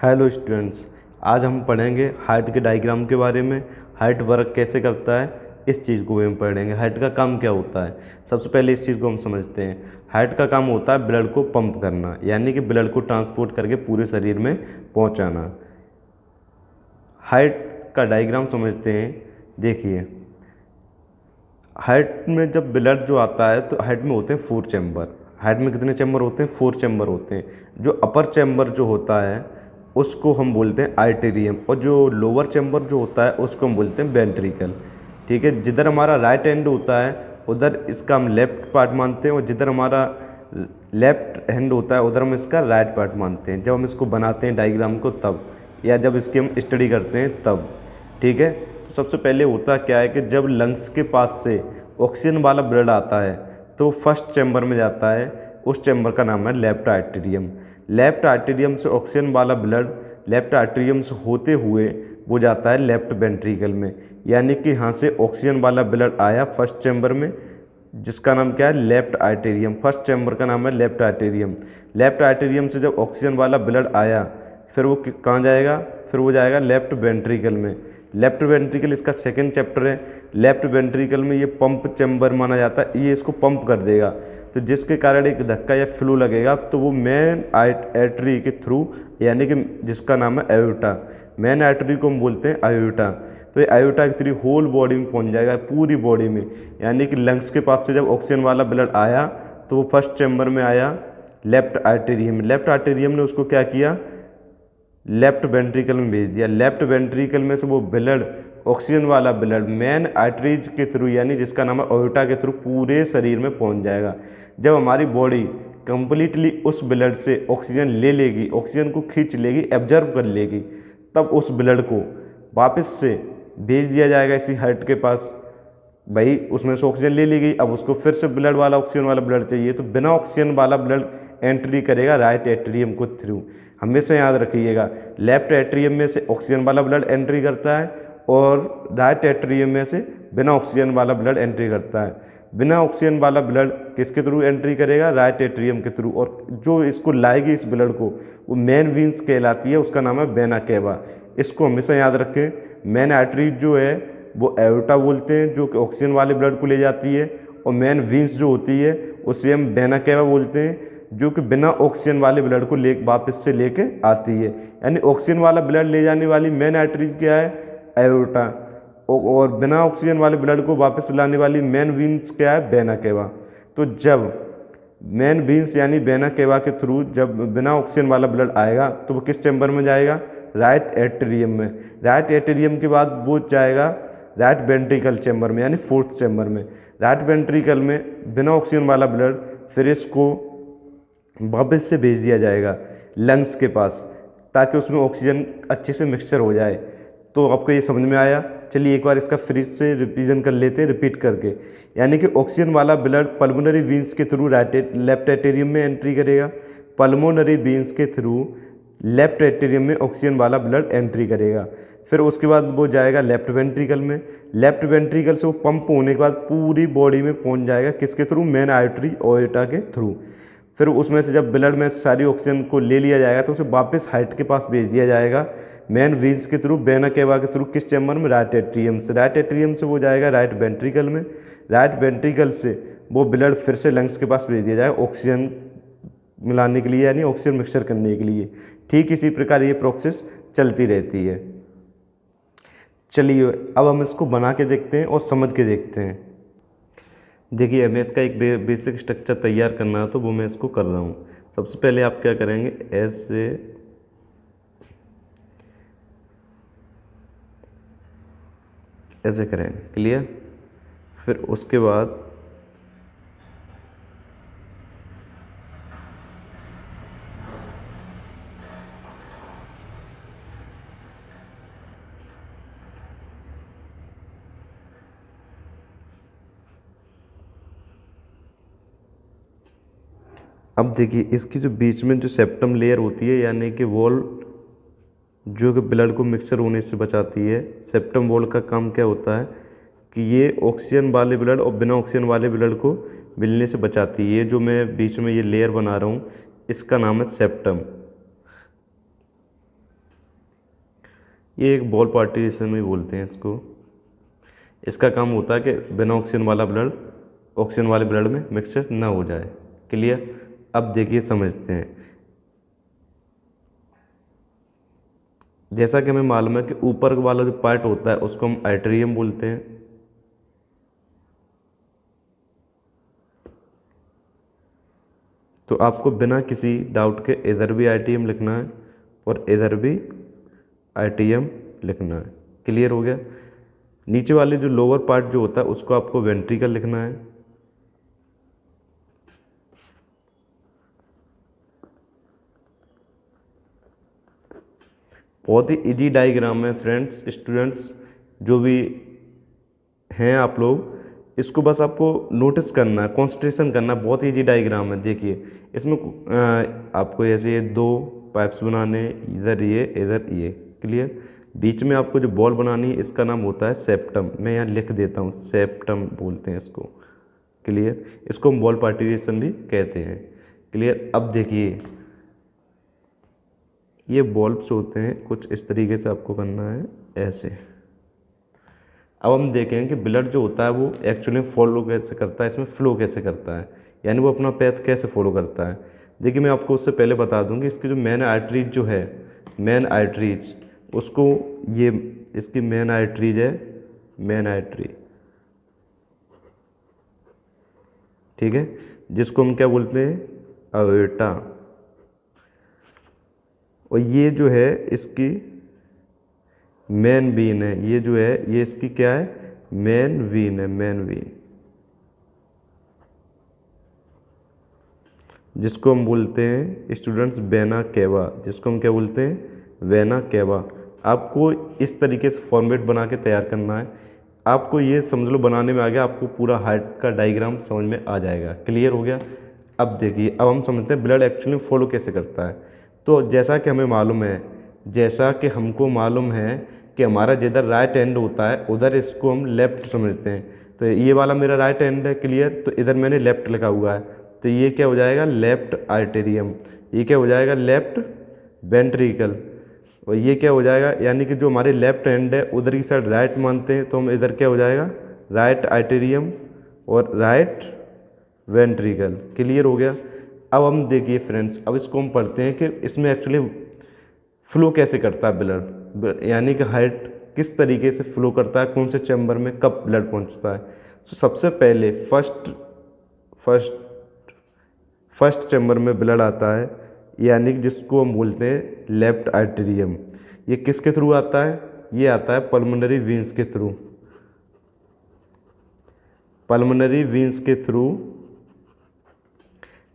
Hello students, आज हम पढ़ेंगे हार्ट के डायग्राम के बारे में। हार्ट वर्क कैसे करता है इस चीज़ को भी हम पढ़ेंगे। हार्ट का काम क्या होता है, सबसे पहले इस चीज़ को हम समझते हैं। हार्ट का काम होता है ब्लड को पंप करना, यानी कि ब्लड को ट्रांसपोर्ट करके पूरे शरीर में पहुंचाना। हार्ट का डायग्राम समझते हैं। देखिए, हार्ट में जब ब्लड जो आता है तो हार्ट में होते हैं 4 चैम्बर। हार्ट में कितने चैम्बर होते हैं? 4 चैम्बर होते हैं। जो अपर चैम्बर जो होता है उसको हम बोलते हैं आर्टेरियम, और जो लोअर चैम्बर जो होता है उसको हम बोलते हैं वेंट्रिकल। ठीक है, जिधर हमारा राइट हैंड होता है उधर इसका हम लेफ्ट पार्ट मानते हैं, और जिधर हमारा लेफ्ट हैंड होता है उधर हम इसका राइट पार्ट मानते हैं। जब हम इसको बनाते हैं डायग्राम को तब, या जब इसकी हम स्टडी करते हैं तब। ठीक है, तो सबसे पहले होता क्या है कि जब लंग्स के पास से ऑक्सीजन वाला ब्लड आता है तो फर्स्ट चैम्बर में जाता है। उस चैम्बर का नाम है लेफ्ट आर्टेरियम। लेफ्ट आर्टेरियम से ऑक्सीजन वाला ब्लड लेफ्ट आर्टेरियम से होते हुए वो जाता है लेफ्ट वेंट्रिकल में, यानी कि यहाँ से ऑक्सीजन वाला ब्लड आया फर्स्ट चैम्बर में, जिसका नाम क्या है? लेफ्ट आर्टेरियम। फर्स्ट चैम्बर का नाम है लेफ्ट आर्टेरियम। लेफ्ट आर्टेरियम से जब ऑक्सीजन वाला ब्लड आया फिर वो कहाँ जाएगा? फिर वो जाएगा लेफ्ट वेंट्रिकल में। लेफ्ट वेंट्रिकल इसका सेकंड चैप्टर है। लेफ्ट वेंट्रिकल में ये पंप चैम्बर माना जाता है, ये इसको पंप कर देगा, तो जिसके कारण एक धक्का या फ्लू लगेगा तो वो मेन आर्टरी के थ्रू, यानी कि जिसका नाम है एओर्टा। मेन आर्टरी को हम बोलते हैं एओर्टा। तो ये एओर्टा के थ्रू होल बॉडी में पहुंच जाएगा, पूरी बॉडी में। यानी कि लंग्स के पास से जब ऑक्सीजन वाला ब्लड आया तो वो फर्स्ट चैम्बर में आया लेफ्ट आर्टेरियम। लेफ्ट आर्टेरियम ने उसको क्या किया? लेफ्ट वेंट्रिकल में भेज दिया। लेफ्ट वेंट्रिकल में से वो ब्लड, ऑक्सीजन वाला ब्लड मेन आर्टरीज के थ्रू, यानी जिसका नाम है एओर्टा के थ्रू पूरे शरीर में पहुंच जाएगा। जब हमारी बॉडी कंप्लीटली उस ब्लड से ऑक्सीजन ले लेगी, ऑक्सीजन को खींच लेगी, एब्जर्व कर लेगी, तब उस ब्लड को वापस से भेज दिया जाएगा इसी हार्ट के पास। भाई उसमें से ऑक्सीजन ले ली गई, अब उसको फिर से ब्लड वाला, ऑक्सीजन वाला ब्लड चाहिए, तो बिना ऑक्सीजन वाला ब्लड एंट्री करेगा राइट एट्रियम को थ्रू। हमेशा याद रखिएगा, लेफ्ट एट्रियम में से ऑक्सीजन वाला ब्लड एंट्री करता है और राइट एट्रियम में से बिना ऑक्सीजन वाला ब्लड एंट्री करता है। बिना ऑक्सीजन वाला ब्लड किसके थ्रू एंट्री करेगा? राइट एट्रियम के थ्रू। और जो इसको लाएगी इस ब्लड को, वो मेन वीन्स कहलाती है, उसका नाम है वेना केवा। इसको हमेशा याद रखें। मेन आर्टरी जो है वो एओर्टा बोलते हैं, जो कि ऑक्सीजन वाले ब्लड को ले जाती है, और मेन वीन्स जो होती है उसे हम वेना केवा बोलते हैं, जो कि बिना ऑक्सीजन वाले ब्लड को वापस से लेके आती है। यानी ऑक्सीजन वाला ब्लड ले जाने वाली मेन आर्टरीज क्या है? एओर्टा। और बिना ऑक्सीजन वाले ब्लड को वापस लाने वाली मेन वीन्स क्या है? Vena cava. तो जब मेन वीन्स यानी वेना केवा के थ्रू जब बिना ऑक्सीजन वाला ब्लड आएगा तो वो किस चैम्बर में जाएगा? राइट एट्रियम में। राइट एट्रियम के बाद वो जाएगा राइट वेंट्रिकल चैम्बर में, यानी फोर्थ चैम्बर में। राइट वेंट्रिकल में बिना ऑक्सीजन वाला ब्लड फिर इसको वापस से भेज दिया जाएगा लंग्स के पास, ताकि उसमें ऑक्सीजन अच्छे से मिक्सचर हो जाए। तो आपको ये समझ में आया? चलिए एक बार इसका फिर से रिवीजन कर लेते हैं, रिपीट करके। यानी कि ऑक्सीजन वाला ब्लड पल्मोनरी वीन्स के थ्रू लेफ्ट एट्रियम में एंट्री करेगा। पल्मोनरी वीन्स के थ्रू लेफ्ट एट्रियम में ऑक्सीजन वाला ब्लड एंट्री करेगा। फिर उसके बाद वो जाएगा लेफ्ट वेंट्रिकल में। लेफ्ट वेंट्रिकल से वो पंप होने के बाद पूरी बॉडी में पहुंच जाएगा, किसके थ्रू? मेन आर्टरी एओर्टा के थ्रू। फिर उसमें से जब ब्लड में सारी ऑक्सीजन को ले लिया जाएगा तो उसे वापस हार्ट के पास भेज दिया जाएगा मेन वीन्स के थ्रू, वेना केवा के थ्रू। किस चैम्बर में? राइट एट्रियम से। राइट एट्रियम से वो जाएगा राइट वेंट्रिकल में। राइट वेंट्रिकल से वो ब्लड फिर से लंग्स के पास भेज दिया जाएगा ऑक्सीजन मिलाने के लिए, यानी ऑक्सीजन मिक्सचर करने के लिए। ठीक इसी प्रकार ये प्रोसेस चलती रहती है। चलिए अब हम इसको बना के देखते हैं और समझ के देखते हैं। देखिए, हमें इसका एक बेसिक स्ट्रक्चर तैयार करना है, तो वो मैं इसको कर रहा हूँ। सबसे पहले आप क्या करेंगे? ऐसे करेंगे, क्लियर। फिर उसके बाद अब देखिए, इसकी जो बीच में जो सेप्टम लेयर होती है, यानी कि वॉल जो कि ब्लड को मिक्सचर होने से बचाती है। सेप्टम वॉल का काम क्या होता है कि ये ऑक्सीजन वाले ब्लड और बिना ऑक्सीजन वाले ब्लड को मिलने से बचाती है। ये जो मैं बीच में ये लेयर बना रहा हूँ इसका नाम है सेप्टम। ये एक बॉल पार्टीशन भी बोलते हैं इसको। इसका काम होता है कि बिना ऑक्सीजन वाला ब्लड ऑक्सीजन वाले ब्लड में मिक्सचर ना हो जाए। क्लियर। अब देखिए समझते हैं। जैसा कि हमें मालूम है कि ऊपर वाला जो पार्ट होता है उसको हम आर्टेरियम बोलते हैं। तो आपको बिना किसी डाउट के इधर भी आर्टेरियम लिखना है और इधर भी आर्टेरियम लिखना है। क्लियर हो गया। नीचे वाले जो लोअर पार्ट जो होता है उसको आपको वेंट्रिकल लिखना है। बहुत ही इजी डायग्राम है फ्रेंड्स, स्टूडेंट्स जो भी हैं आप लोग, इसको बस आपको नोटिस करना है, कॉन्सेंट्रेशन करना है। बहुत इजी डायग्राम है। देखिए इसमें आपको ऐसे ये दो पाइप्स बनाने, इधर ये। क्लियर। बीच में आपको जो बॉल बनानी है इसका नाम होता है सेप्टम। मैं यहाँ लिख देता हूँ, सेप्टम बोलते हैं इसको। क्लियर। इसको हम बॉल पार्टीशन भी कहते हैं। क्लियर। अब देखिए ये बॉल्ब्स होते हैं, कुछ इस तरीके से आपको करना है ऐसे। अब हम देखें कि ब्लड जो होता है वो एक्चुअली फॉलो कैसे करता है, इसमें फ्लो कैसे करता है, यानी वो अपना पैथ कैसे फॉलो करता है। देखिए मैं आपको उससे पहले बता दूं कि इसकी जो मेन आर्टरीज जो है, मेन आर्टरीज, उसको ये इसकी मेन आर्टरीज है, मेन आर्टरी। ठीक है। जिसको हम क्या बोलते हैं, अयोर्टा। और ये जो है इसकी मेन वीन है, ये जो है ये इसकी क्या है, मेन वीन है, मेन वीन, जिसको हम बोलते हैं स्टूडेंट्स वेना केवा। जिसको हम क्या बोलते हैं, वेना केवा। आपको इस तरीके से फॉर्मेट बना के तैयार करना है। आपको ये समझ लो बनाने में आ गया, आपको पूरा हार्ट का डायग्राम समझ में आ जाएगा। क्लियर हो गया। अब देखिए अब हम समझते हैं ब्लड एक्चुअली फॉलो कैसे करता है। तो जैसा कि हमें मालूम है, जैसा कि हमको मालूम है कि हमारा जिधर राइट एंड होता है उधर इसको हम लेफ्ट समझते हैं। तो ये वाला मेरा राइट एंड है। क्लियर। तो इधर मैंने लेफ्ट लिखा हुआ है, तो ये क्या हो जाएगा, लेफ्ट आर्टेरियम। ये क्या हो जाएगा, लेफ्ट वेंट्रिकल। और ये क्या हो जाएगा, यानी कि जो हमारे लेफ्ट हैंड है उधर की साइड राइट मानते हैं, तो हम इधर क्या हो जाएगा, राइट आर्टेरियम और राइट वेंट्रिकल। क्लियर हो गया। अब हम देखिए फ्रेंड्स, अब इसको हम पढ़ते हैं कि इसमें एक्चुअली फ्लो कैसे करता है ब्लड, यानी कि हार्ट किस तरीके से फ्लो करता है, कौन से चैम्बर में कब ब्लड पहुंचता है। तो सबसे पहले फर्स्ट चैम्बर में ब्लड आता है, यानी कि जिसको हम बोलते हैं लेफ्ट आर्टेरियम। ये किसके थ्रू आता है, ये आता है पल्मोनरी वीन्स के थ्रू। पल्मोनरी वीन्स के थ्रू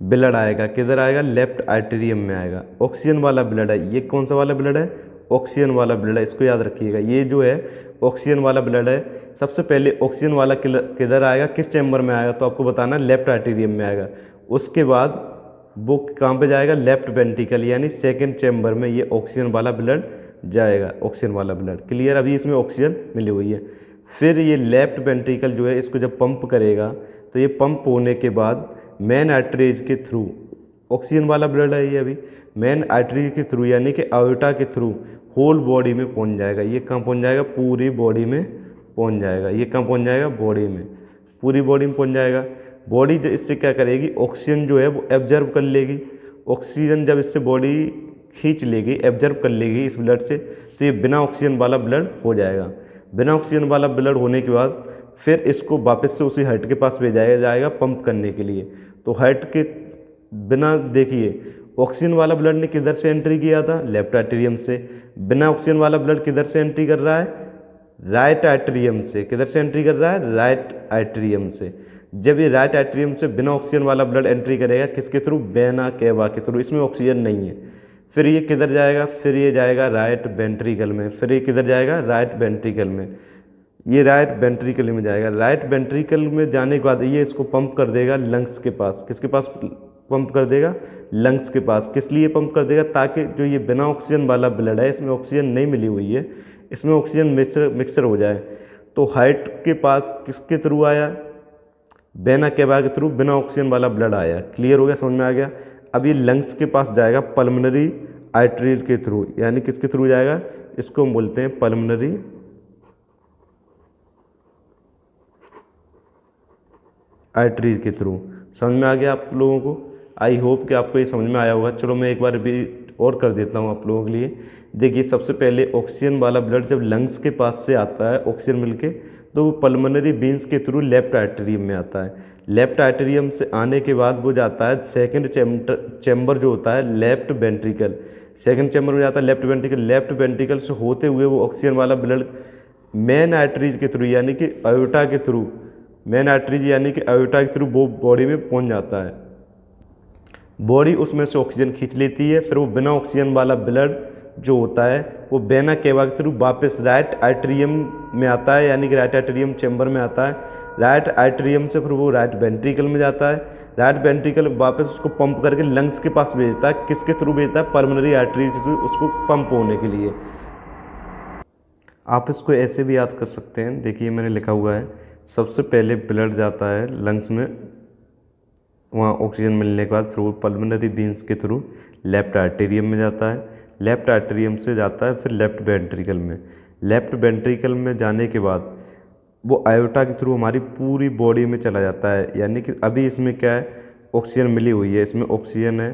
ब्लड आएगा, किधर आएगा, लेफ्ट आर्टेरियम में आएगा। ऑक्सीजन वाला ब्लड है, ये कौन सा वाला ब्लड है, ऑक्सीजन वाला ब्लड है। इसको याद रखिएगा, ये जो है ऑक्सीजन वाला ब्लड है। सबसे पहले ऑक्सीजन वाला किधर आएगा, किस चैम्बर में आएगा, तो आपको बताना लेफ्ट आर्टेरियम में आएगा। उसके बाद वो कहाँ पे जाएगा, लेफ्ट वेंट्रिकल, यानी सेकंड चैम्बर में ये ऑक्सीजन वाला ब्लड जाएगा, ऑक्सीजन वाला ब्लड। क्लियर। अभी इसमें ऑक्सीजन मिली हुई है। फिर ये लेफ्ट वेंट्रिकल जो है इसको जब पंप करेगा, तो ये पंप होने के बाद मेन आर्टरीज के थ्रू, ऑक्सीजन वाला ब्लड है ये, अभी मेन आर्टरी के थ्रू यानी कि आयोटा के थ्रू होल बॉडी में पहुंच जाएगा। ये कहाँ पहुंच जाएगा, पूरी बॉडी में पहुंच जाएगा। ये कहाँ पहुंच जाएगा, बॉडी में, पूरी बॉडी में पहुंच जाएगा। बॉडी इससे क्या करेगी, ऑक्सीजन जो है वो एब्जर्व कर लेगी। ऑक्सीजन जब इससे बॉडी खींच लेगी, एब्जर्व कर लेगी इस ब्लड से, तो ये बिना ऑक्सीजन वाला ब्लड हो जाएगा। बिना ऑक्सीजन वाला ब्लड होने के बाद फिर इसको वापस से उसी हार्ट के पास भेजा जाएगा पंप करने के लिए। तो हार्ट के बिना, देखिए ऑक्सीजन वाला ब्लड ने किधर से एंट्री किया था, लेफ्ट आर्टेरियम से। बिना ऑक्सीजन वाला ब्लड किधर से एंट्री कर रहा है, राइट आर्टेरियम से। किधर से एंट्री कर रहा है, राइट आर्टेरियम से। जब ये राइट आर्टेरियम से बिना ऑक्सीजन वाला ब्लड एंट्री करेगा, किसके थ्रू, वेना केवा के थ्रू, इसमें ऑक्सीजन नहीं है। फिर ये किधर जाएगा, फिर ये जाएगा राइट वेंट्रिकल में। फिर ये किधर जाएगा, राइट वेंट्रिकल में। ये राइट वेंट्रिकल में जाएगा। राइट वेंट्रिकल में जाने के बाद ये इसको पंप कर देगा लंग्स के पास। किसके पास पंप कर देगा, लंग्स के पास। किस लिए पंप कर देगा, ताकि जो ये बिना ऑक्सीजन वाला ब्लड है, इसमें ऑक्सीजन नहीं मिली हुई है, इसमें ऑक्सीजन मिक्सर हो जाए। तो हार्ट के पास किसके थ्रू आया, वेना केवा के थ्रू बिना ऑक्सीजन वाला ब्लड आया। क्लियर हो गया, समझ में आ गया। अब ये लंग्स के पास जाएगा पल्मोनरी आर्टरीज के थ्रू, यानी किसके थ्रू जाएगा, इसको हम बोलते हैं पल्मोनरी आर्टरीज के थ्रू। समझ में आ गया आप लोगों को? आई होप कि आपको ये समझ में आया होगा। चलो मैं एक बार रिपीट और कर देता हूँ आप लोगों के लिए। देखिए, सबसे पहले ऑक्सीजन वाला ब्लड जब लंग्स के पास से आता है ऑक्सीजन मिलके, तो वो पल्मोनरी वेन्स के थ्रू लेफ्ट आर्टेरियम में आता है। लेफ्ट आर्टेरियम से आने के बाद वो जाता है सेकंड चैम्बर जो होता है लेफ्ट वेंट्रिकल। सेकंड चैम्बर में जाता है लेफ्ट वेंट्रिकल। लेफ्ट वेंट्रिकल से होते हुए वो ऑक्सीजन वाला ब्लड मेन आर्टरीज के थ्रू यानी कि अयोटा के थ्रू, मेन आर्टरीज यानी कि अयोटा के थ्रू वो बॉडी में पहुंच जाता है। बॉडी उसमें से ऑक्सीजन खींच लेती है, फिर वो बिना ऑक्सीजन वाला ब्लड जो होता है वो वेना केवा के थ्रू वापस राइट आर्टेरियम में आता है, यानी कि राइट आर्टेरियम चैम्बर में आता है। राइट आर्टेरियम से फिर वो राइट वेंट्रिकल में जाता है। राइट वेंट्रिकल वापस उसको पंप करके लंग्स के पास भेजता है। किसके थ्रू भेजता है? पल्मोनरी आर्टरी के थ्रू, उसको पंप होने के लिए। आप इसको ऐसे भी याद कर सकते हैं। देखिए मैंने लिखा हुआ है, सबसे पहले ब्लड जाता है लंग्स में, वहाँ ऑक्सीजन मिलने के बाद फिर वो पल्मोनरी वेन्स के थ्रू लेफ्ट आर्टेरियम में जाता है। लेफ्ट आर्टेरियम से जाता है फिर लेफ्ट वेंट्रिकल में। लेफ्ट वेंट्रिकल में जाने के बाद वो आयोटा के थ्रू हमारी पूरी बॉडी में चला जाता है। यानी कि अभी इसमें क्या है, ऑक्सीजन मिली हुई है, इसमें ऑक्सीजन है,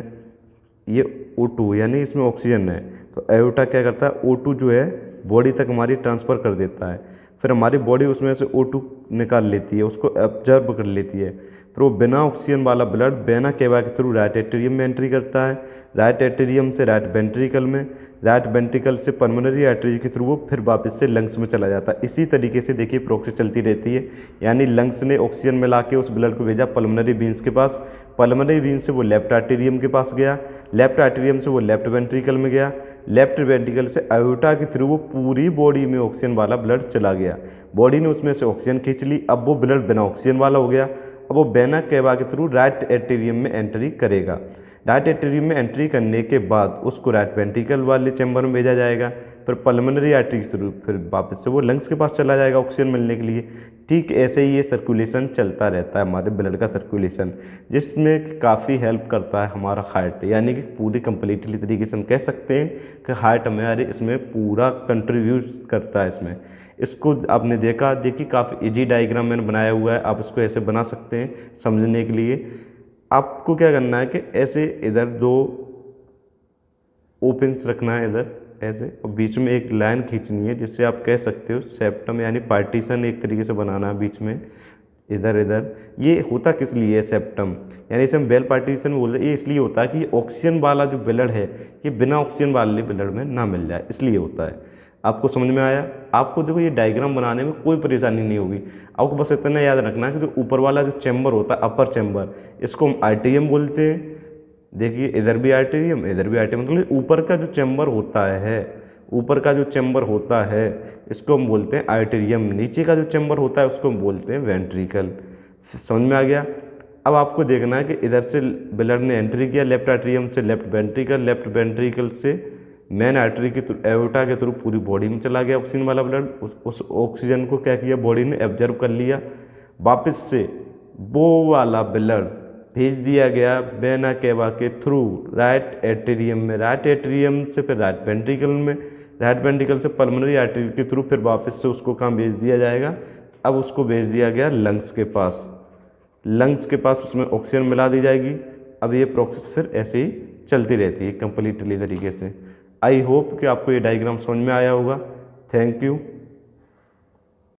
ये O2 यानी इसमें ऑक्सीजन है। तो आयोटा क्या करता है, O2 जो है बॉडी तक हमारी ट्रांसफ़र कर देता है। फिर हमारी बॉडी उसमें से O2 निकाल लेती है, उसको ऑब्जर्व कर लेती है। फिर वो बिना ऑक्सीजन वाला ब्लड वेना केवा के थ्रू राइट एट्रियम में एंट्री करता है। राइट एट्रियम से राइट वेंट्रिकल में, राइट वेंट्रिकल से पल्मोनरी आर्टरी के थ्रू वो फिर वापस से लंग्स में चला जाता है। इसी तरीके से देखिए प्रोसेस चलती रहती है। यानी लंग्स ने ऑक्सीजन मिला के उस ब्लड को भेजा पल्मोनरी वेन्स के पास। पल्मोनरी वेन्स से वो लेफ्ट आर्टेरियम के पास गया। लेफ्ट आर्टेरियम से वो लेफ्ट वेंट्रिकल में गया। लेफ्ट वेंट्रिकल से आयोटा के थ्रू वो पूरी बॉडी में ऑक्सीजन वाला ब्लड चला गया। बॉडी ने उसमें से ऑक्सीजन खींच ली। अब वो ब्लड बिना ऑक्सीजन वाला हो गया। अब वो वेना केवा के थ्रू राइट एट्रियम में एंट्री करेगा। राइट एट्रियम में एंट्री करने के बाद उसको राइट वेंट्रिकल वाले चैम्बर में भेजा जाएगा। फिर पल्मोनरी आर्टरी के थ्रू फिर वापस से वो लंग्स के पास चला जाएगा ऑक्सीजन मिलने के लिए। ठीक ऐसे ही ये सर्कुलेशन चलता रहता है, हमारे ब्लड का सर्कुलेशन, जिसमें काफ़ी हेल्प करता है हमारा हार्ट। यानी कि पूरी कंप्लीटली तरीके से हम कह सकते हैं कि हार्ट हमारे इसमें पूरा कंट्रीब्यूट करता है इसमें। इसको आपने देखा, देखिए काफ़ी इजी डायग्राम मैंने बनाया हुआ है, आप इसको ऐसे बना सकते हैं समझने के लिए। आपको क्या करना है कि ऐसे इधर दो ओपन्स रखना है इधर ऐसे, और बीच में एक लाइन खींचनी है, जिससे आप कह सकते हो सेप्टम यानी पार्टीशन एक तरीके से बनाना है बीच में इधर इधर। ये होता किस लिए है सेप्टम, यानी इसे हम बेल पार्टीशन बोलते हैं। ये इसलिए होता है कि ऑक्सीजन वाला जो ब्लड है ये बिना ऑक्सीजन वाले ब्लड में ना मिल जाए, इसलिए होता है। आपको समझ में आया? आपको देखो ये डायग्राम बनाने में कोई परेशानी नहीं होगी। आपको बस इतना याद रखना है कि जो ऊपर वाला जो चैम्बर होता है अपर चैम्बर, इसको हम आर्टेरियम बोलते हैं। देखिए इधर भी आर्टेरियम इधर भी आर्टेरियम, मतलब ऊपर का जो चैम्बर होता है, ऊपर का जो चैम्बर होता है इसको हम बोलते हैं आर्टेरियम। नीचे का जो चैम्बर होता है उसको हम बोलते हैं वेंट्रिकल। समझ में आ गया? अब आपको देखना है कि इधर से ब्लड ने एंट्री किया लेफ्ट आर्टेरियम से लेफ्ट वेंट्रिकल, लेफ्ट वेंट्रिकल से मेन आर्टरी के थ्रू एओर्टा के थ्रू पूरी बॉडी में चला गया ऑक्सीजन वाला ब्लड। उस ऑक्सीजन को क्या किया, बॉडी ने एब्जर्व कर लिया। वापस से वो वाला ब्लड भेज दिया गया वेना केवा के थ्रू राइट एट्रियम में, राइट एट्रियम से फिर राइट वेंट्रिकल में, राइट वेंट्रिकल से पल्मोनरी आर्टरी के थ्रू फिर वापस से उसको कहाँ भेज दिया जाएगा। अब उसको भेज दिया गया लंग्स के पास। लंग्स के पास उसमें ऑक्सीजन मिला दी जाएगी। अब ये प्रोसेस फिर ऐसे ही चलती रहती है कंप्लीटली तरीके से। आई होप कि आपको ये डायग्राम समझ में आया होगा। Thank you.